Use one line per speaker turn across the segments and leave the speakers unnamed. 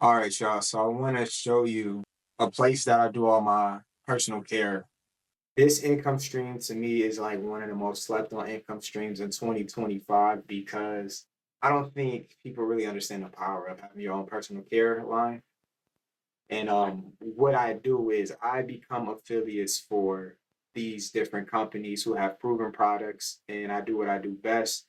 All right, y'all. So I want to show you a place that I do all my personal care. This income stream to me is like one of the most slept on income streams in 2025 because I don't think people really understand the power of having your own personal care line. And what I do is I become affiliates for these different companies who have proven products, and I do what I do best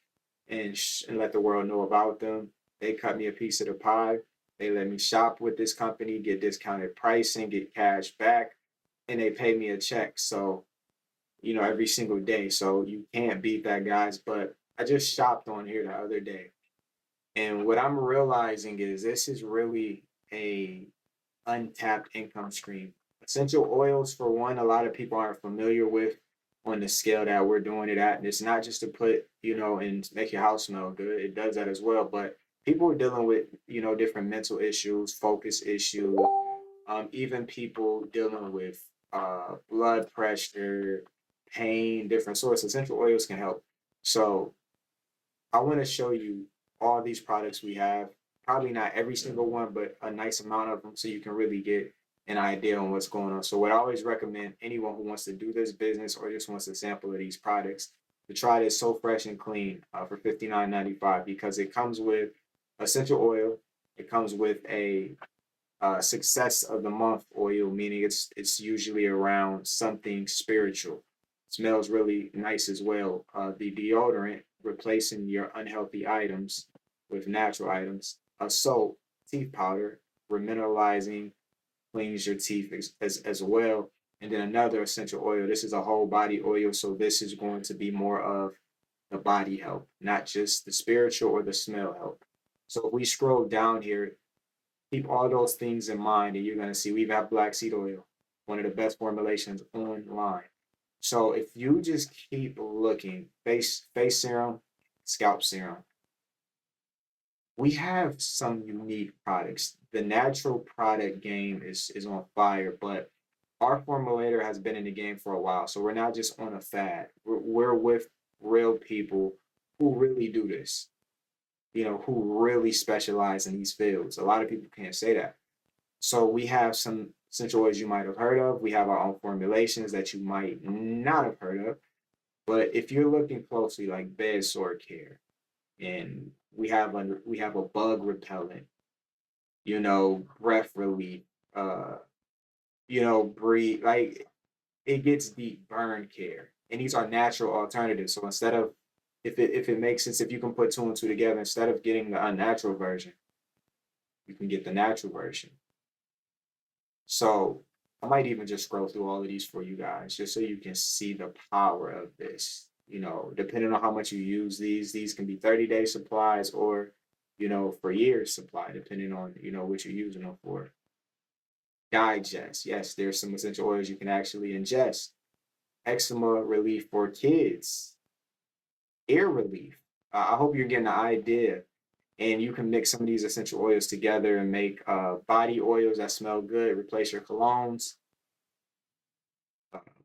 and let the world know about them. They cut me a piece of the pie. They let me shop with this company, get discounted pricing, get cash back, and they pay me a check. So, every single day. So you can't beat that, guys. But I just shopped on here the other day. And what I'm realizing is this is really a untapped income stream. Essential oils, for one, a lot of people aren't familiar with on the scale that we're doing it at. And it's not just to put, and make your house smell good. It does that as well. But people are dealing with, different mental issues, focus issues, even people dealing with blood pressure, pain, different sorts. Essential oils can help. So I want to show you all these products we have. Probably not every single one, but a nice amount of them so you can really get an idea on what's going on. So what I always recommend anyone who wants to do this business or just wants a sample of these products to try this So Fresh and Clean for $59.95 because it comes with essential oil. It comes with a success of the month oil, meaning it's usually around something spiritual. Smells really nice as well. The deodorant, replacing your unhealthy items with natural items. A soap, teeth powder, remineralizing, cleans your teeth as well. And then another essential oil. This is a whole body oil, so this is going to be more of the body help, not just the spiritual or the smell help. So if we scroll down here, keep all those things in mind, and you're going to see we have black seed oil, one of the best formulations online. So if you just keep looking, face serum, scalp serum, we have some unique products. The natural product game is on fire, but our formulator has been in the game for a while, so we're not just on a fad. We're with real people who really do this, who really specialize in these fields. A lot of people can't say that. So we have some essential oils you might have heard of. We have our own formulations that you might not have heard of. But if you're looking closely, like bed sore care, and we have a bug repellent, breath relief, uh, breathe, like it gets deep, burn care, and these are natural alternatives. So instead of if it makes sense, if you can put two and two together, instead of getting the unnatural version, you can get the natural version. So I might even just scroll through all of these for you guys, just so you can see the power of this. Depending on how much you use these can be 30-day supplies or, for years supply, depending on, what you're using them for. Digest. Yes, there's some essential oils you can actually ingest. Eczema relief for kids. Ear relief. I hope you're getting the idea. And you can mix some of these essential oils together and make body oils that smell good, replace your colognes.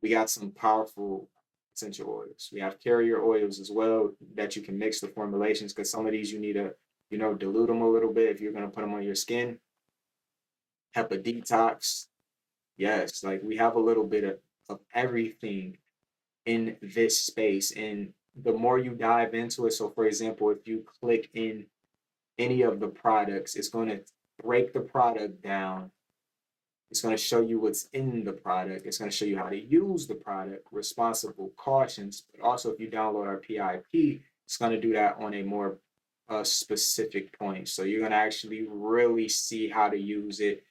We got some powerful essential oils. We have carrier oils as well that you can mix the formulations because some of these you need to, dilute them a little bit if you're going to put them on your skin. HEPA detox. Yes, like we have a little bit of everything in this space. And the more you dive into it, so for example, if you click in any of the products, it's going to break the product down. It's going to show you what's in the product. It's going to show you how to use the product, responsible cautions. But also, if you download our PIP, it's going to do that on a more specific point. So you're going to actually really see how to use it.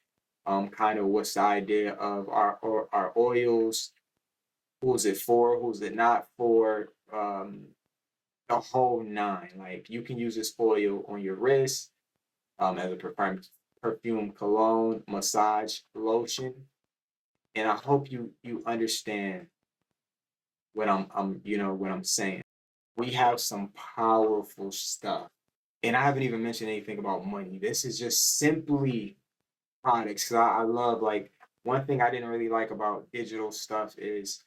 Kind of what's the idea of our oils? Who's it for? Who's it not for? The whole nine. Like you can use this oil on your wrist, as a perfume cologne, massage lotion. And I hope you understand what I'm saying. We have some powerful stuff. And I haven't even mentioned anything about money. This is just simply products. 'Cause I love, like, one thing I didn't really like about digital stuff is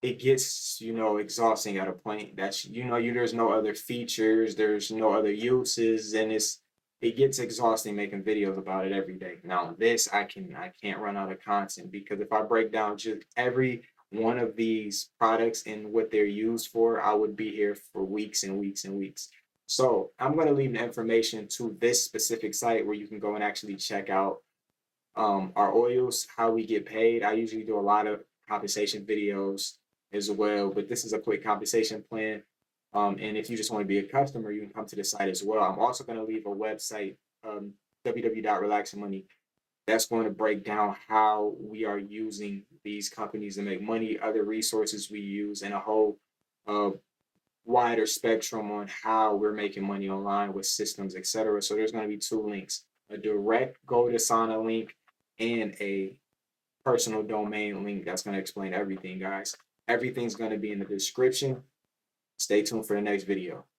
it gets, exhausting at a point that there's no other features, there's no other uses, and it gets exhausting making videos about it every day. Now this I can't run out of content because if I break down just every one of these products and what they're used for, I would be here for weeks and weeks and weeks. So I'm going to leave the information to this specific site where you can go and actually check out our oils, how we get paid. I usually do a lot of compensation videos as well, but this is a quick compensation plan. And if you just want to be a customer, you can come to the site as well. I'm also going to leave a website, www.relaxingmoney. That's going to break down how we are using these companies to make money, other resources we use, and a whole uh, wider spectrum on how we're making money online with systems, etc. So there's going to be two links: a direct Godesana link and a personal domain link that's going to explain everything, guys. Everything's going to be in the description. Stay tuned for the next video.